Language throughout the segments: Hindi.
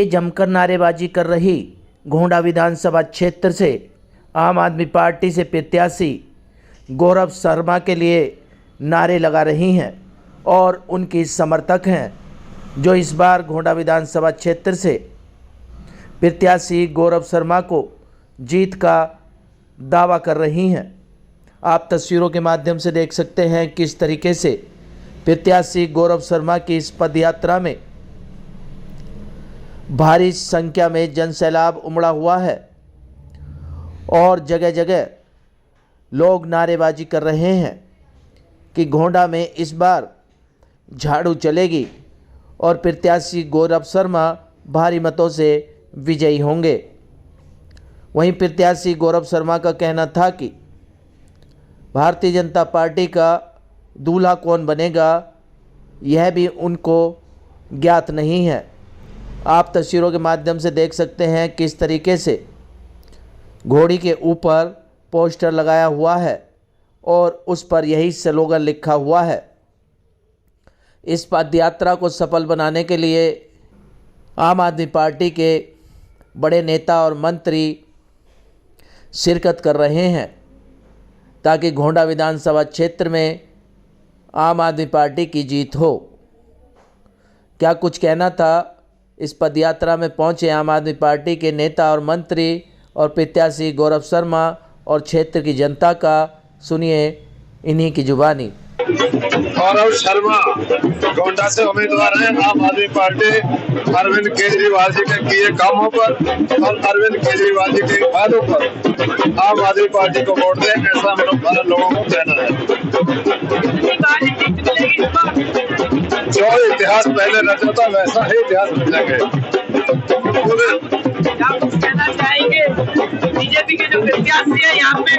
ये जमकर नारेबाजी कर रही गोंडा विधानसभा क्षेत्र से आम आदमी पार्टी से प्रत्याशी गौरव शर्मा के लिए नारे लगा रही हैं और उनकी समर्थक हैं, जो इस बार गोंडा विधानसभा क्षेत्र से प्रत्याशी गौरव शर्मा को जीत का दावा कर रही हैं। आप तस्वीरों के माध्यम से देख सकते हैं किस तरीके से प्रत्याशी गौरव शर्मा की इस पदयात्रा में भारी संख्या में जनसैलाब उमड़ा हुआ है और जगह जगह लोग नारेबाजी कर रहे हैं कि गोंडा में इस बार झाड़ू चलेगी और प्रत्याशी गौरव शर्मा भारी मतों से विजयी होंगे। वहीं प्रत्याशी गौरव शर्मा का कहना था कि भारतीय जनता पार्टी का दूल्हा कौन बनेगा यह भी उनको ज्ञात नहीं है। आप तस्वीरों के माध्यम से देख सकते हैं किस तरीके से घोड़ी के ऊपर पोस्टर लगाया हुआ है और उस पर यही स्लोगन लिखा हुआ है। इस पदयात्रा को सफल बनाने के लिए आम आदमी पार्टी के बड़े नेता और मंत्री शिरकत कर रहे हैं ताकि गोंडा विधानसभा क्षेत्र में आम आदमी पार्टी की जीत हो। क्या कुछ कहना था इस पदयात्रा में पहुंचे आम आदमी पार्टी के नेता और मंत्री और प्रत्याशी गौरव शर्मा और क्षेत्र की जनता का, सुनिए इन्हीं की जुबानी। गौरव शर्मा गोंडा से उम्मीदवार हैं आम आदमी पार्टी अरविंद केजरीवाल जी के किए कामों पर और अरविंद केजरीवाल जी के वादों पर आम आदमी पार्टी को वोट दें, ऐसा हम लोगों को कहना है। जो इतिहास पहले रचा था वैसा ही इतिहास रचेंगे। क्या कुछ कहना चाहेंगे? बीजेपी के जो प्रत्याशी है यहाँ पे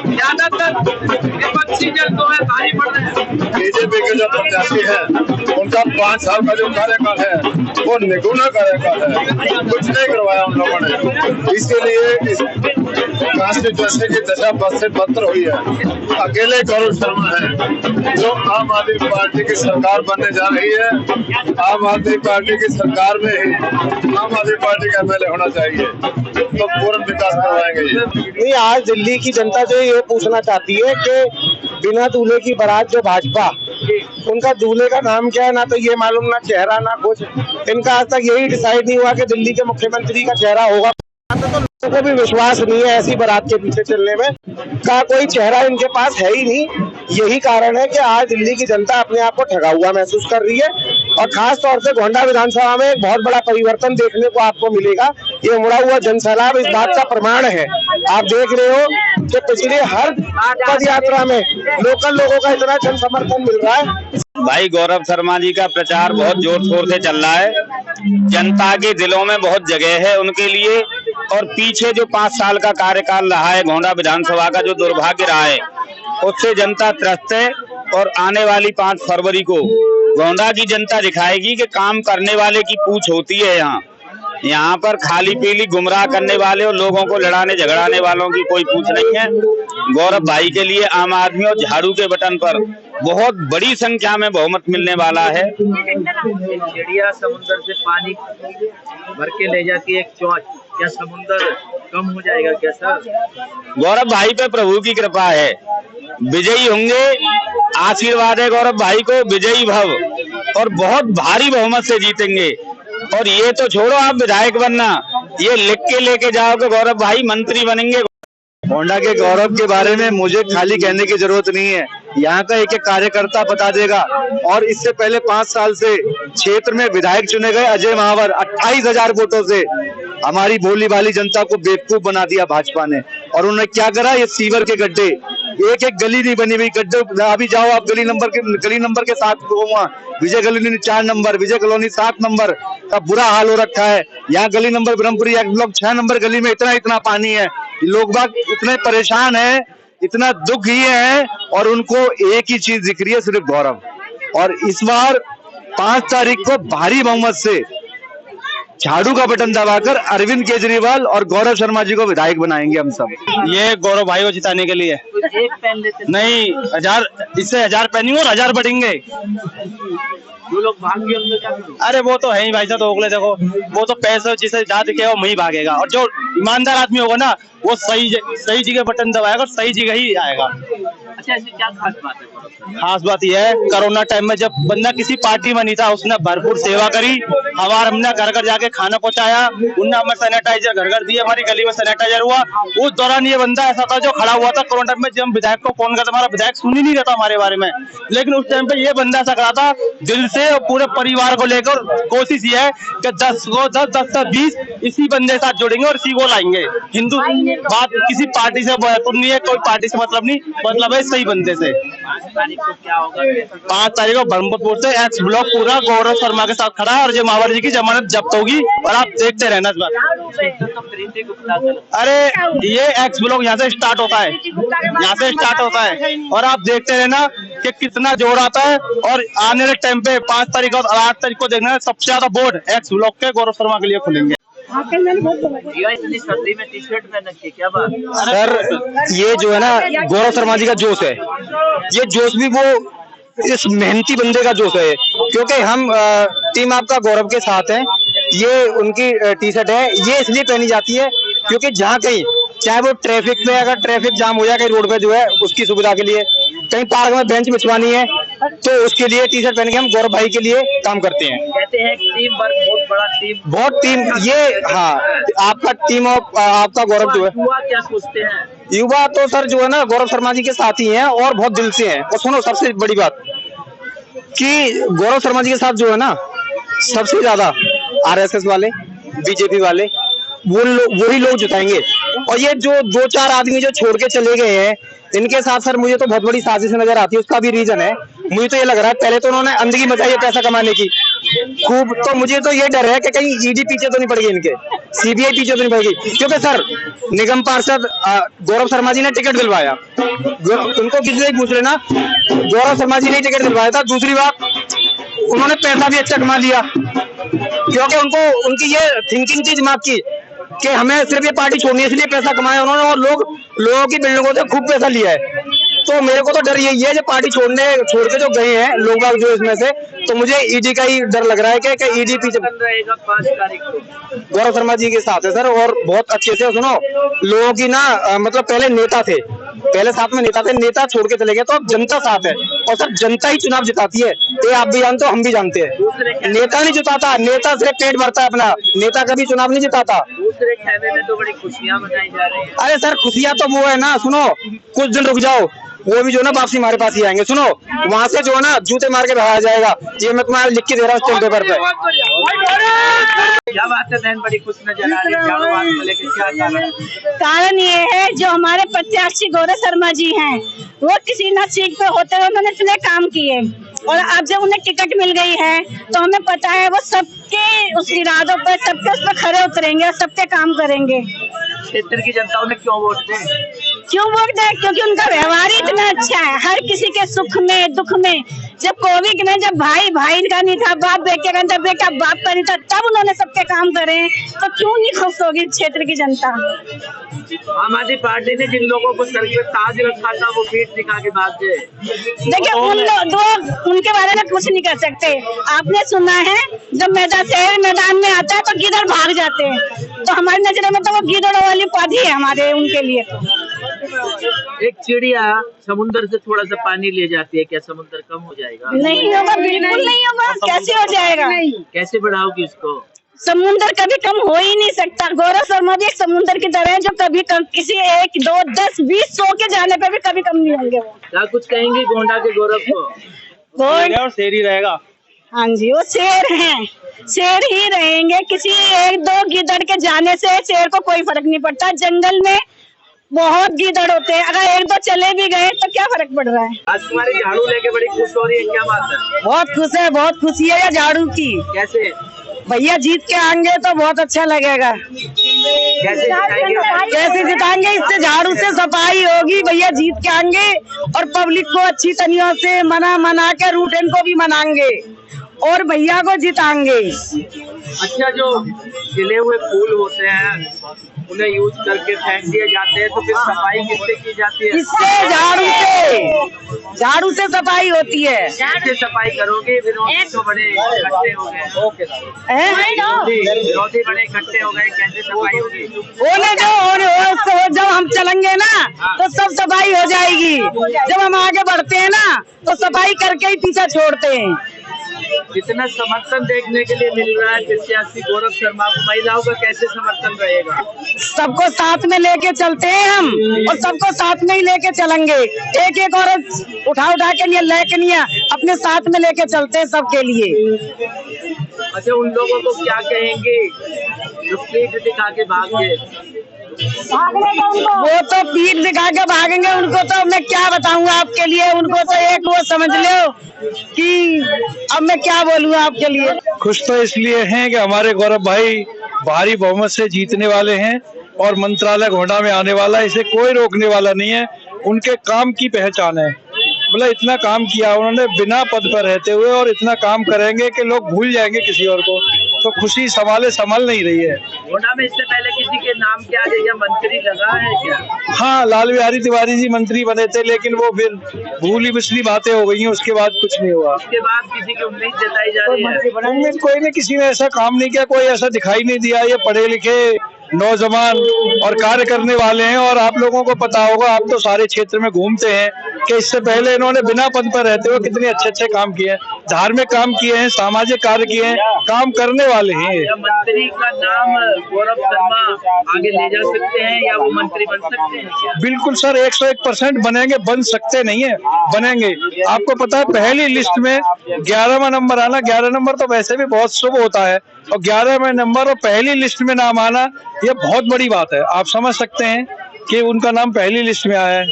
ज्यादातर विपक्षी जन तो है भारी पड़ रहे हैं। बीजेपी के जो प्रत्याशी है उनका 5 साल का जो कार्यकाल है वो निगुना कार्यकाल है, कुछ नहीं करवाया उन लोगों ने। इसीलिए इस कॉन्स्टिट्यूएंसी की दशा बद से बदतर हुई है। अकेले गौरव शर्मा है जो आम आदमी पार्टी की सरकार बनने जा रही है। आम आदमी पार्टी की सरकार में ही आम आदमी पार्टी का एमएलए होना चाहिए, तो पूर्ण विकास करवाएंगे। नहीं, आज दिल्ली की जनता से ये पूछना चाहती है कि बिना दूल्हे की बारात जो भाजपा, उनका दूल्हे का नाम क्या है, ना तो ये मालूम, ना चेहरा, ना कुछ। इनका आज तक यही डिसाइड नहीं हुआ कि दिल्ली के मुख्यमंत्री का चेहरा होगा। तो लोगों को भी विश्वास नहीं है ऐसी बारात के पीछे चलने में, का कोई चेहरा इनके पास है ही नहीं। यही कारण है कि आज दिल्ली की जनता अपने आप को ठगा हुआ महसूस कर रही है और खास तौर से गोंडा विधानसभा में एक बहुत बड़ा परिवर्तन देखने को आपको मिलेगा। ये उमड़ा हुआ जनसैलाब इस बात का प्रमाण है। आप देख रहे हो कि पिछले हर पद यात्रा में लोकल लोगों का इतना जन समर्थन मिल रहा है। भाई गौरव शर्मा जी का प्रचार बहुत जोर शोर से चल रहा है। जनता के दिलों में बहुत जगह है उनके लिए, और पीछे जो 5 साल का कार्यकाल रहा है गोंडा विधानसभा का, जो दुर्भाग्य रहा है, उससे जनता त्रस्त है। और आने वाली 5 फरवरी को गोंडा की जनता दिखाएगी कि काम करने वाले की पूछ होती है। यहाँ पर खाली पीली गुमराह करने वाले और लोगों को लड़ाने झगड़ाने वालों की कोई पूछ नहीं है। गौरव भाई के लिए आम आदमी और झाड़ू के बटन पर बहुत बड़ी संख्या में बहुमत मिलने वाला है। चिड़िया समुद्र से पानी भर के ले जाती है एक चौच, क्या समुद्र कम हो जाएगा क्या सर? गौरव भाई पे प्रभु की कृपा है, विजयी होंगे। आशीर्वाद है गौरव भाई को, विजयी भव, और बहुत भारी बहुमत से जीतेंगे। और ये तो छोड़ो आप विधायक बनना, ये लिख के लेके जाओ कि गौरव भाई मंत्री बनेंगे। गोंडा के गौरव के बारे में मुझे खाली कहने की जरूरत नहीं है, यहाँ का एक एक कार्यकर्ता बता देगा। और इससे पहले 5 साल से क्षेत्र में विधायक चुने गए अजय महावर 28,000 वोटों से हमारी भोली भाली जनता को बेवकूफ बना दिया भाजपा ने। और उन्होंने क्या करा, ये सीवर के गड्ढे, एक एक गली नहीं बनी हुई गड्ढे। अभी जाओ आप गली नंबर के 7 विजय कॉलोनी 4 नंबर, विजय कॉलोनी 7 नंबर का बुरा हाल हो रखा है। यहाँ गली नंबर ब्रह्मपुरी ब्लॉक 6 नंबर गली में इतना पानी है, लोग बाग इतने परेशान है, इतना दुख ही है। और उनको एक ही चीज दिख रही है, सिर्फ गौरव। और इस बार 5 तारीख को भारी बहुमत से झाड़ू का बटन दबाकर अरविंद केजरीवाल और गौरव शर्मा जी को विधायक बनाएंगे हम सब। ये गौरव भाई को जिताने के लिए। एक पेन लेते नहीं, 1000 इससे 1000 पेन और 1000 बढ़ेंगे। जो लोग भाग गए उनको क्या करूं? अरे वो तो है ही भाई साहब, तो ओखले देखो, वो तो पैसे जिसे जहाँ दिखेगा वही भागेगा, और जो ईमानदार आदमी होगा ना वो सही जगह बटन दबाएगा और सही जगह ही आएगा। अच्छा, ऐसी क्या खास बात है? खास बात यह है, कोरोना टाइम में जब बंदा किसी पार्टी में नहीं था, उसने भरपूर सेवा करी, हमने घर घर जाके खाना पहुंचाया, उनने हमें सैनिटाइजर घर घर दिए, हमारी गली में सैनिटाइजर हुआ। उस दौरान ये बंदा ऐसा था जो खड़ा हुआ था कोरोना टाइम में, जब हम विधायक को फोन करते हमारा विधायक सुन ही नहीं रहता हमारे बारे में, लेकिन उस टाइम पे ये बंदा ऐसा खड़ा था दिल से, और पूरे परिवार को लेकर कोशिश ये है कि 10 से 20 इसी बंदे के साथ जोड़ेंगे और इसी को लाएंगे। हिंदू बात किसी पार्टी से नहीं है, कोई पार्टी से मतलब नहीं, मतलब है सही बंदे से। 5 तारीख को क्या होगा? 5 तारीख को ब्रह्मपुर से एक्स ब्लॉक पूरा गौरव शर्मा के साथ खड़ा है, और जो मावड़ जी की जमानत जब्त होगी, और आप देखते रहना इस बार। अरे ये एक्स ब्लॉक यहाँ से स्टार्ट होता है, यहाँ से स्टार्ट होता है, और आप देखते रहना कि कितना जोर आता है। और आने वाले टाइम पे 5 तारीख और 8 तारीख को देखना सबसे ज्यादा बोर्ड एक्स ब्लॉक के गौरव शर्मा के लिए खुलेंगे। इतनी सर्दी में टी-शर्ट पहन रखी है, क्या बात? सर ये जो है ना गौरव शर्मा जी का जोश है, ये जोश भी वो इस मेहनती बंदे का जोश है, क्योंकि हम टीम आपका गौरव के साथ हैं। ये उनकी टी शर्ट है, ये इसलिए पहनी जाती है क्योंकि जहाँ कहीं चाहे वो ट्रैफिक पे, अगर ट्रैफिक जाम हो जाए कहीं रोड पे जो है उसकी सुविधा के लिए, कहीं पार्क में बेंच बिछवानी है तो उसके लिए टी शर्ट पहन के हम गौरव भाई के लिए काम करते हैं। कहते हैं टीम वर्क बहुत बड़ा बहुत टीम ये, हाँ आपका टीम और आपका गौरव जो है। युवा क्या सोचते हैं? युवा तो सर जो है ना गौरव शर्मा जी के साथ ही हैं और बहुत दिल से हैं। और सुनो सबसे बड़ी बात कि गौरव शर्मा जी के साथ जो है ना सबसे ज्यादा आरएसएस वाले, बीजेपी वाले, वही लोग जुटाएंगे। और ये जो 2-4 आदमी जो छोड़ के चले गए हैं, इनके साथ सर मुझे तो बहुत बड़ी साजिश नजर आती है। उसका भी रीजन है, मुझे तो ये लग रहा है पहले तो उन्होंने अंदगी मचाई है पैसा कमाने की खूब, तो मुझे तो ये डर है कि कहीं ईडी पीछे तो नहीं पड़ गई, इनके सीबीआई पीछे तो नहीं पड़ेगी। क्योंकि सर निगम पार्षद गौरव शर्मा जी ने टिकट दिलवाया, उनको किसी से पूछ लेना, गौरव शर्मा जी ने टिकट दिलवाया था। दूसरी बात उन्होंने पैसा भी अच्छा कमा लिया, क्योंकि उनको उनकी ये थिंकिंग थी दिमाग की कि हमें सिर्फ ये पार्टी छोड़नी है, इसलिए पैसा कमाया उन्होंने, और लोगों की बिल्डिंगों से खूब पैसा लिया है। तो मेरे को तो डर यही है जो पार्टी छोड़ के जो गए हैं लोग बाग जो इसमें से, तो मुझे ईडी का ही डर लग रहा है कि ईडी पीछे रहेगा 5 तारीख को। गौरव शर्मा जी के साथ है सर, और बहुत अच्छे से सुनो लोगों की ना मतलब पहले नेता थे, पहले साथ में नेता थे, नेता छोड़ के चले गए तो अब जनता साथ है। और सर जनता ही चुनाव जिताती है, ये आप भी जानते हो, हम भी जानते हैं। नेता नहीं जिताता, नेता सिर्फ पेट भरता है अपना, नेता कभी चुनाव नहीं जिताता। दूसरे खेमे में तो बड़ी खुशियां मनाई जा रही है। अरे सर खुशियां तो वो है ना, सुनो कुछ दिन रुक जाओ, वो भी जो ना वापसी हमारे पास ही आएंगे। सुनो वहां से जो है ना जूते मार के भगाया जाएगा, ये मैं तुम्हारा लिख के दे रहा हूँ पेपर पे। क्या बात है बहन, बड़ी खुश नजर आ रही है, क्या कारण? कारण ये है जो हमारे प्रत्याशी गौरव शर्मा जी हैं, वो किसी न सीट पे होते हुए उन्होंने इतने काम किए, और अब जब उन्हें टिकट मिल गई है तो हमें पता है वो सबके उस इरादों पर, सबके उस पर खड़े उतरेंगे और सबके काम करेंगे। क्षेत्र की जनता उन्हें क्यों वोट दे? क्यों वोट दे? क्योंकि उनका व्यवहार इतना अच्छा है, हर किसी के सुख में दुख में। जब कोविड में जब भाई का नहीं था, बाप बेटे का नहीं था, बेटा बाप का नहीं था, तब उन्होंने सबके काम करे, तो क्यों नहीं खुश होगी क्षेत्र की जनता? आम आदमी पार्टी ने जिन लोगों को सर पे ताज रखा था वो पीठ दिखा के भाग गए। देखिए उनके बारे में कुछ नहीं कर सकते। आपने सुना है जब शहर मैदान में आता है तो गिदड़ भाग जाते हैं, तो हमारी नजरों में तो वो गिदड़ों वाली उपाधि है हमारे उनके लिए। एक चिड़िया समुद्र से थोड़ा सा पानी ले जाती है, क्या समुद्र कम हो जाएगा? नहीं होगा, बिल्कुल नहीं होगा। कैसे हो जाएगा? कैसे बढ़ाओगी उसको? समुद्र कभी कम हो ही नहीं सकता। गौरव शर्मा भी एक समुद्र की तरह है जो कभी कम, किसी 1, 2, 10, 20, 100 के जाने पे भी कभी कम नहीं होंगे। वो क्या कुछ कहेंगे गोंडा के गौरव को? और शेर ही रहेगा। हाँ जी, वो शेर हैं, शेर ही रहेंगे। किसी 1-2 गिदड़ के जाने से शेर को कोई फर्क नहीं पड़ता। जंगल में बहुत गिदड़ होते हैं, अगर 1-2 चले भी गए तो क्या फर्क पड़ रहा है? आज तुम्हारी झाड़ू लेके बड़ी खुश हो रही है, क्या बात है? बहुत खुश है, बहुत खुशी है झाड़ू की। कैसे? भैया जीत के आएंगे तो बहुत अच्छा लगेगा। कैसे जिताएंगे? इससे झाड़ू से सफाई होगी। भैया जीत के आएंगे और पब्लिक को अच्छी तरीके से मना के रूटीन को भी मनाएंगे और भैया को जिताएंगे। अच्छा, जो गिले हुए फूल होते हैं उन्हें यूज करके फेंक दिए जाते हैं, तो फिर सफाई किससे की जाती है? इससे झाड़ू से सफाई होती है। कैसे सफाई करोगे? विरोधी तो बड़े इकट्ठे हो गए, विरोधी बड़े इकट्ठे हो गए, कैसे सफाई होगी? होने जब हम चलेंगे ना तो सब सफाई हो जाएगी। जब हम आगे बढ़ते हैं ना तो सफाई करके ही पीछे छोड़ते हैं। इतना समर्थन देखने के लिए मिल रहा है प्रत्याशी गौरव शर्मा को, महिलाओं का कैसे समर्थन रहेगा? सबको साथ में लेके चलते हैं हम, और सबको साथ में ही लेके चलेंगे। एक एक औरत उठा के लिए लेके नहीं, अपने साथ में लेके चलते हैं सबके लिए। अच्छा, उन लोगों को क्या कहेंगे जो पीठ दिखा के भाग गए? वो तो पीठ दिखा के भागेंगे, उनको तो मैं क्या बताऊंगा आपके लिए। उनको तो एक वो समझ लो कि अब मैं क्या बोलूँ आपके लिए। खुश तो इसलिए हैं कि हमारे गौरव भाई भारी बहुमत से जीतने वाले हैं और मंत्रालय घोंडा में आने वाला है, इसे कोई रोकने वाला नहीं है। उनके काम की पहचान है, मतलब इतना काम किया उन्होंने बिना पद पर रहते हुए, और इतना काम करेंगे कि लोग भूल जाएंगे किसी और को। तो खुशी संभाल नहीं रही है। घोंडा में इससे पहले किसी के नाम के आगे या मंत्री लगा है क्या? हाँ, लाल बिहारी तिवारी जी मंत्री बने थे, लेकिन वो फिर भूली बिसली बातें हो गई हैं, उसके बाद कुछ नहीं हुआ। उसके बाद किसी की उम्मीद जताई जा रही है? उम्मीद कोई नहीं, किसी ने ऐसा काम नहीं किया, कोई ऐसा दिखाई नहीं दिया। ये पढ़े लिखे नौजवान और कार्य करने वाले हैं, और आप लोगों को पता होगा, आप तो सारे क्षेत्र में घूमते हैं, कि इससे पहले इन्होंने बिना पद पर रहते हुए कितने अच्छे अच्छे काम किए हैं, धार्मिक काम किए हैं, सामाजिक कार्य किए हैं, काम करने वाले हैं। मंत्री का नाम गौरव शर्मा आगे ले जा सकते हैं या वो मंत्री बन सकते हैं क्या? बिल्कुल सर, 101% बनेंगे, बन सकते नहीं है, बनेंगे। आपको पता है पहली लिस्ट में 11वां नंबर आना, 11 नंबर तो वैसे भी बहुत शुभ होता है, और 11वें नंबर और पहली लिस्ट में नाम आना, ये बहुत बड़ी बात है। आप समझ सकते हैं कि उनका नाम पहली लिस्ट में आया है।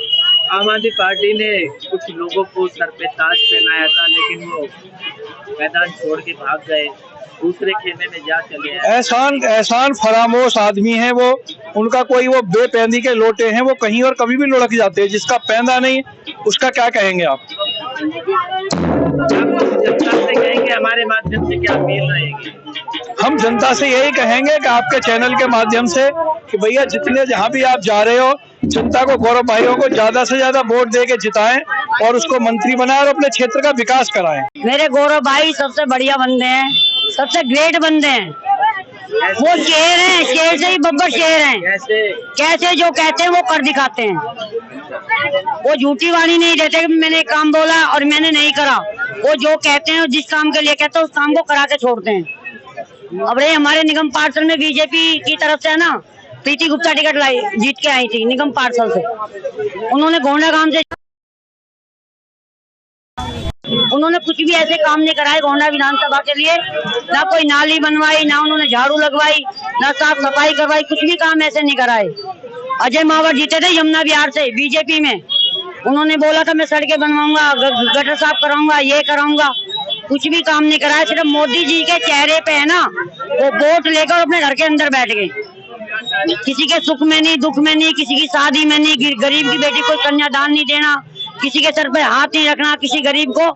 आम आदमी पार्टी ने कुछ लोगों को सर पे ताज पहनाया था, लेकिन वो मैदान छोड़ के भाग गए, दूसरे खेमे में जा चले हैं। एहसान फरामोश आदमी है वो, उनका कोई वो बेपैंदी के लोटे हैं, वो कहीं और कभी भी लुढ़क जाते हैं। जिसका पैंदा नहीं उसका क्या कहेंगे आप? जनता से कहेंगे हमारे माध्यम से क्या अपील रहेगी? हम जनता से यही कहेंगे कि आपके चैनल के माध्यम से कि भैया जितने जहाँ भी आप जा रहे हो, जनता को, गौरव भाइयों को ज्यादा से ज्यादा वोट दे के जिताएं और उसको मंत्री बनाएं और अपने क्षेत्र का विकास कराएं। मेरे गौरव भाई सबसे बढ़िया बंदे हैं, सबसे ग्रेट बंदे हैं। वो शेर हैं, शेर से ही बब्बर शेर हैं। कैसे जो कहते हैं वो कर दिखाते हैं। वो झूठी वाणी नहीं देते कि मैंने काम बोला और मैंने नहीं करा। वो जो कहते हैं, जिस काम के लिए कहते हैं, उस काम को करा के छोड़ते हैं। अब रे हमारे निगम पार्षद में बीजेपी की तरफ से है ना, प्रीति गुप्ता टिकट लाई, जीत के आई थी निगम पार्षद से। उन्होंने गोंडा गांव से उन्होंने कुछ भी ऐसे काम नहीं कराए गोंडा विधानसभा के लिए। ना कोई नाली बनवाई, ना उन्होंने झाड़ू लगवाई, ना साफ सफाई करवाई, कुछ भी काम ऐसे नहीं कराए। अजय मावर जीते थे यमुना विहार से बीजेपी में, उन्होंने बोला था मैं सड़कें बनवाऊंगा, गटर साफ कराऊंगा, ये कराऊंगा, कुछ भी काम नहीं कराया। सिर्फ मोदी जी के चेहरे पे है ना, वो वोट लेकर अपने घर के अंदर बैठ गए। किसी के सुख में नहीं, दुख में नहीं, किसी की शादी में नहीं, गरीब की बेटी को कन्यादान नहीं देना, किसी के सर पे हाथ नहीं रखना, किसी गरीब को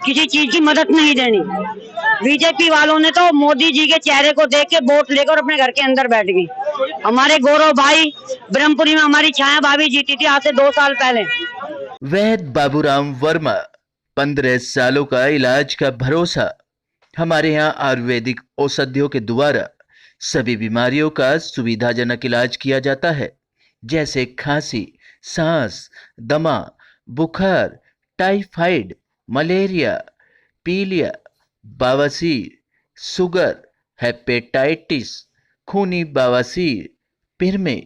किसी चीज की मदद नहीं देनी। बीजेपी वालों ने तो मोदी जी के चेहरे को देख के वोट लेकर अपने घर के अंदर बैठ गई। हमारे गौरव भाई ब्रह्मपुरी में हमारी छाया भाभी जीती थी आज से 2 साल पहले। वैद्य बाबूराम वर्मा, 15 सालों का इलाज का भरोसा। हमारे यहाँ आयुर्वेदिक औषधियों के द्वारा सभी बीमारियों का सुविधाजनक इलाज किया जाता है, जैसे खांसी, सांस, दमा, बुखार, टाइफाइड, मलेरिया, पीलिया, बवासीर, शुगर, हेपेटाइटिस, खूनी बवासीर, पिरमे,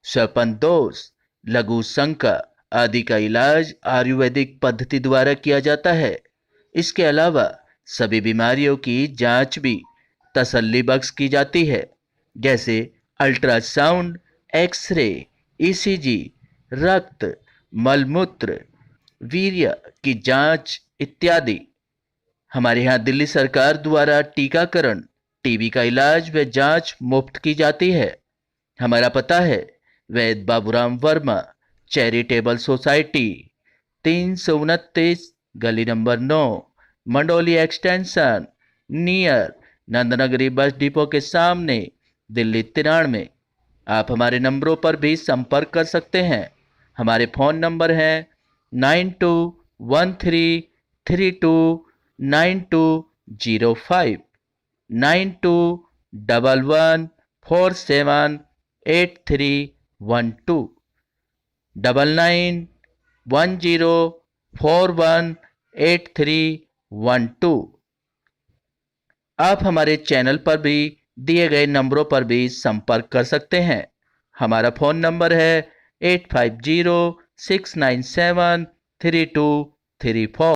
श्वपनदोष, लघु शंका आदि का इलाज आयुर्वेदिक पद्धति द्वारा किया जाता है। इसके अलावा सभी बीमारियों की जांच भी तसल्ली बख्श की जाती है, जैसे अल्ट्रासाउंड, एक्सरे, ईसीजी, रक्त, मलमूत्र, वीर्य की जांच इत्यादि। हमारे यहाँ दिल्ली सरकार द्वारा टीकाकरण, टीबी का इलाज व जांच मुफ्त की जाती है। हमारा पता है वैद्य बाबूराम वर्मा, चैरिटेबल सोसाइटी, 329 गली number 9, Mandoli extension, near Nand Nagri bus depot के सामने, दिल्ली 93। आप हमारे नंबरों पर भी संपर्क कर सकते हैं। हमारे फ़ोन नंबर हैं 9213329205, 9211478312, 9910418312। आप हमारे चैनल पर भी दिए गए नंबरों पर भी संपर्क कर सकते हैं। हमारा फ़ोन नंबर है 8506973234।